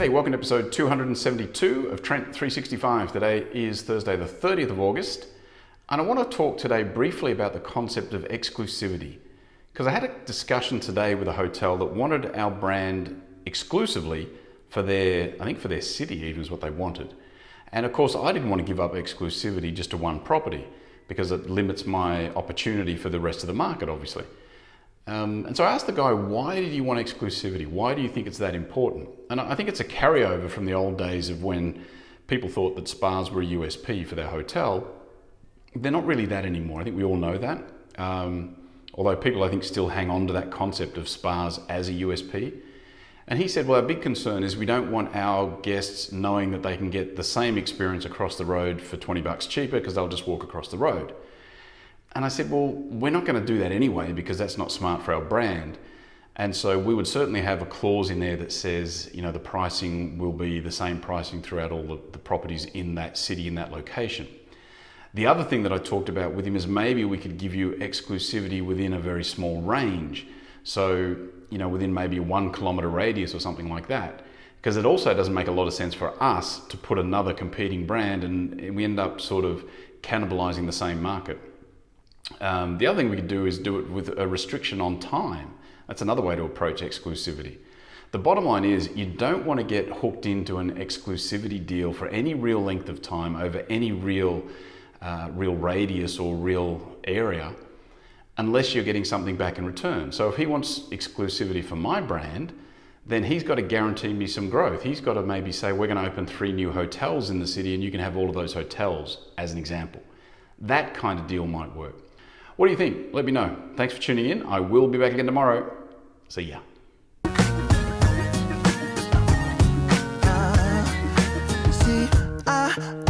G'day, welcome to episode 272 of Trent365. Today is Thursday the 30th of August, and I want to talk today briefly about the concept of exclusivity, because I had a discussion today with a hotel that wanted our brand exclusively for their, I think for their city even is what they wanted. And of course I didn't want to give up exclusivity just to one property because it limits my opportunity for the rest of the market, obviously. And so I asked the guy, why did you want exclusivity? Why do you think it's that important? And I think it's a carryover from the old days of when people thought that spas were a USP for their hotel. They're not really that anymore. I think we all know that. Although people, I think, still hang on to that concept of spas as a USP. And he said, well, our big concern is we don't want our guests knowing that they can get the same experience across the road for 20 bucks cheaper because they'll just walk across the road. And I said, well, we're not going to do that anyway because that's not smart for our brand. And so we would certainly have a clause in there that says, you know, the pricing will be the same pricing throughout all the properties in that city, in that location. The other thing that I talked about with him is maybe we could give you exclusivity within a very small range. So, you know, within maybe a 1 kilometer radius or something like that. Because it also doesn't make a lot of sense for us to put another competing brand and we end up sort of cannibalizing the same market. The other thing we could do is do it with a restriction on time. That's another way to approach exclusivity. The bottom line is you don't want to get hooked into an exclusivity deal for any real length of time over any real radius or real area unless you're getting something back in return. So if he wants exclusivity for my brand, then he's got to guarantee me some growth. He's got to maybe say, we're going to open 3 new hotels in the city and you can have all of those hotels as an example. That kind of deal might work. What do you think? Let me know. Thanks for tuning in. I will be back again tomorrow. See ya. See,